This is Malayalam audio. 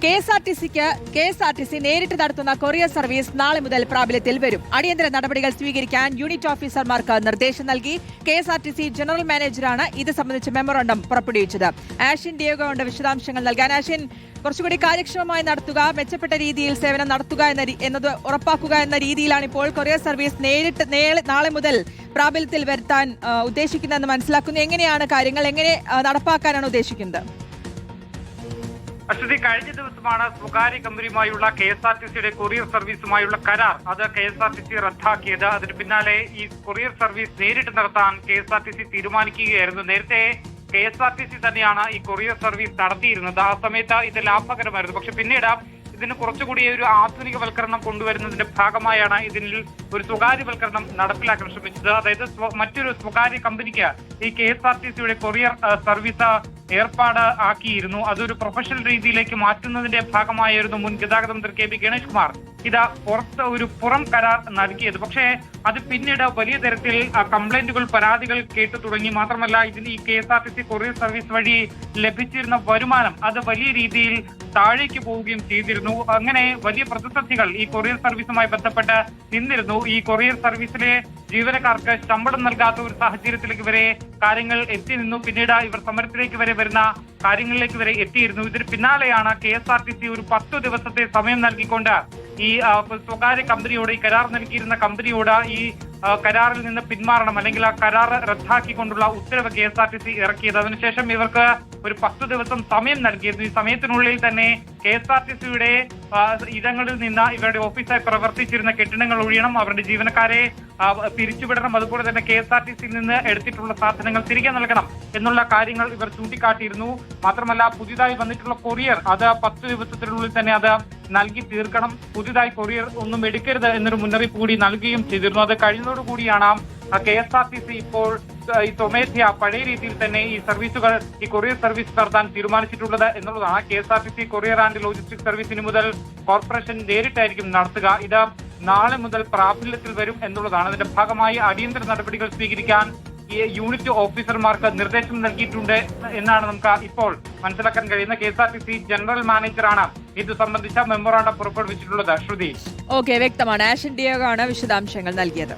കെ.എസ്.ആർ.ടി.സി നേരിട്ട് നടത്തുന്ന കൊറിയർ സർവീസ് നാളെ മുതൽ പ്രാബല്യത്തിൽ വരും. അടിയന്തര നടപടികൾ സ്വീകരിക്കാൻ യൂണിറ്റ് ഓഫീസർമാർക്ക് നിർദ്ദേശം നൽകി. കെ.എസ്.ആർ.ടി.സി ജനറൽ മാനേജറാണ് ഇത് സംബന്ധിച്ച് മെമ്മോറണ്ടം പുറപ്പെടുവിച്ചത്. ആഷിൻ ഡിയോഗോ ഉണ്ട് വിശദാംശങ്ങൾ നൽകാൻ. ആഷിൻ, കുറച്ചുകൂടി കാര്യക്ഷമമായി നടത്തുക, മെച്ചപ്പെട്ട രീതിയിൽ സേവനം നടത്തുക എന്നത് ഉറപ്പാക്കുക എന്ന രീതിയിലാണ് ഇപ്പോൾ കൊറിയർ സർവീസ് നാളെ മുതൽ പ്രാബല്യത്തിൽ വരുത്താൻ ഉദ്ദേശിക്കുന്നതെന്ന് മനസ്സിലാക്കുന്നു. എങ്ങനെയാണ് കാര്യങ്ങൾ, എങ്ങനെ നടപ്പാക്കാനാണ് ഉദ്ദേശിക്കുന്നത്? അശ്വതി, കഴിഞ്ഞ ദിവസമാണ് സ്വകാര്യ കമ്പനിയുമായുള്ള കെ.എസ്.ആർ.ടി.സിയുടെ കൊറിയർ സർവീസുമായുള്ള കരാർ അത് കെ.എസ്.ആർ.ടി.സി റദ്ദാക്കിയത്. അതിന് പിന്നാലെ ഈ കൊറിയർ സർവീസ് നേരിട്ട് നടത്താൻ കെ.എസ്.ആർ.ടി.സി തീരുമാനിക്കുകയായിരുന്നു. നേരത്തെ കെ.എസ്.ആർ.ടി.സി തന്നെയാണ് ഈ കൊറിയർ സർവീസ് നടത്തിയിരുന്നത്. ആ സമയത്ത് ഇത് ലാഭകരമായിരുന്നു. പക്ഷെ പിന്നീട് ഇതിന് കുറച്ചുകൂടി ഒരു ആധുനികവൽക്കരണം കൊണ്ടുവരുന്നതിന്റെ ഭാഗമായാണ് ഇതിൽ ഒരു സ്വകാര്യവൽക്കരണം നടപ്പിലാക്കാൻ ശ്രമിച്ചത്. അതായത് മറ്റൊരു സ്വകാര്യ കമ്പനിക്ക് ഈ കെ.എസ്.ആർ.ടി.സിയുടെ കൊറിയർ സർവീസ് ഏർപ്പാട് ആക്കിയിരുന്നു. അതൊരു പ്രൊഫഷണൽ രീതിയിലേക്ക് മാറ്റുന്നതിന്റെ ഭാഗമായിരുന്നു മുൻ ഗതാഗത മന്ത്രി കെ പി ഗണേഷ് കുമാർ ഇത് ഒരു പുറം കരാർ നൽകിയത്. പക്ഷേ അത് പിന്നീട് വലിയ തരത്തിൽ കംപ്ലൈന്റുകൾ, പരാതികൾ കേട്ടു തുടങ്ങി. മാത്രമല്ല, ഇതിന് ഈ കെ.എസ്.ആർ.ടി.സി കൊറിയർ സർവീസ് വഴി ലഭിച്ചിരുന്ന വരുമാനം അത് വലിയ രീതിയിൽ താഴേക്ക് പോവുകയും ചെയ്തിരുന്നു. അങ്ങനെ വലിയ പ്രതിസന്ധികൾ ഈ കൊറിയർ സർവീസുമായി ബന്ധപ്പെട്ട് നിന്നിരുന്നു. ഈ കൊറിയർ സർവീസിലെ ജീവനക്കാർക്ക് ശമ്പളം നൽകാത്ത ഒരു സാഹചര്യത്തിലേക്ക് വരെ കാര്യങ്ങൾ എത്തി നിന്നു. പിന്നീട് ഇവർ സമരത്തിലേക്ക് വരെ വരുന്ന കാര്യങ്ങളിലേക്ക് വരെ എത്തിയിരുന്നു. ഇതിന് പിന്നാലെയാണ് കെ.എസ്.ആർ.ടി.സി ഒരു 10 ദിവസത്തെ സമയം നൽകിക്കൊണ്ട് ഈ സ്വകാര്യ കമ്പനിയോട്, ഈ കരാർ നൽകിയിരുന്ന കമ്പനിയോട് ഈ കരാറിൽ നിന്ന് പിന്മാറണം, അല്ലെങ്കിൽ ആ കരാർ റദ്ദാക്കിക്കൊണ്ടുള്ള ഉത്തരവ് കെ.എസ്.ആർ.ടി.സി ഇറക്കിയത്. അതിനുശേഷം ഇവർക്ക് ഒരു 10 ദിവസം സമയം നൽകിയിരുന്നു. ഈ സമയത്തിനുള്ളിൽ തന്നെ കെ.എസ്.ആർ.ടി.സിയുടെ ഇടങ്ങളിൽ നിന്ന് ഇവരുടെ ഓഫീസായി പ്രവർത്തിച്ചിരുന്ന കെട്ടിടങ്ങൾ ഒഴിയണം, അവരുടെ ജീവനക്കാരെ പിരിച്ചുവിടണം, അതുപോലെ തന്നെ കെ.എസ്.ആർ.ടി.സിയിൽ നിന്ന് എടുത്തിട്ടുള്ള സാധനങ്ങൾ തിരികെ നൽകണം എന്നുള്ള കാര്യങ്ങൾ ഇവർ ചൂണ്ടിക്കാട്ടിയിരുന്നു. മാത്രമല്ല, പുതിയതായി വന്നിട്ടുള്ള കൊറിയർ അത് 10 ദിവസത്തിനുള്ളിൽ തന്നെ അത് നൽകി തീർക്കണം, പുതിയതായി കൊറിയർ ഒന്നും എടുക്കരുത് എന്നൊരു മുന്നറിയിപ്പ് കൂടി നൽകുകയും ചെയ്തിരുന്നു. അത് കഴിഞ്ഞതോടുകൂടിയാണ് കെ.എസ്.ആർ.ടി.സി ഇപ്പോൾ ഈ സ്വമേധയ പഴയ രീതിയിൽ തന്നെ ഈ സർവീസുകൾ, ഈ കൊറിയർ സർവീസ് നടത്താൻ തീരുമാനിച്ചിട്ടുള്ളത് എന്നുള്ളതാണ്. കെ.എസ്.ആർ.ടി.സി കൊറിയർ ആൻഡ് ലോജിസ്റ്റിക്സ് സർവീസിന് മുതൽ കോർപ്പറേഷൻ നേരിട്ടായിരിക്കും നടത്തുക. ഇത് നാളെ മുതൽ പ്രാബല്യത്തിൽ വരും എന്നുള്ളതാണ്. അതിന്റെ ഭാഗമായി അടിയന്തര നടപടികൾ സ്വീകരിക്കാൻ ഈ യൂണിറ്റ് ഓഫീസർമാർക്ക് നിർദ്ദേശം നൽകിയിട്ടുണ്ട് എന്നാണ് നമുക്ക് ഇപ്പോൾ മനസ്സിലാക്കാൻ കഴിയുന്ന. കെ.എസ്.ആർ.ടി.സി ജനറൽ മാനേജറാണ് ഇത് സംബന്ധിച്ച മെമ്മോറാണ്ടം പുറപ്പെടുവിച്ചിട്ടുള്ളത്. ശ്രുതി, വ്യക്തമാണ്. ആഷിൻ ഡിയോഗോ ആണ് വിശദാംശങ്ങൾ നൽകിയത്.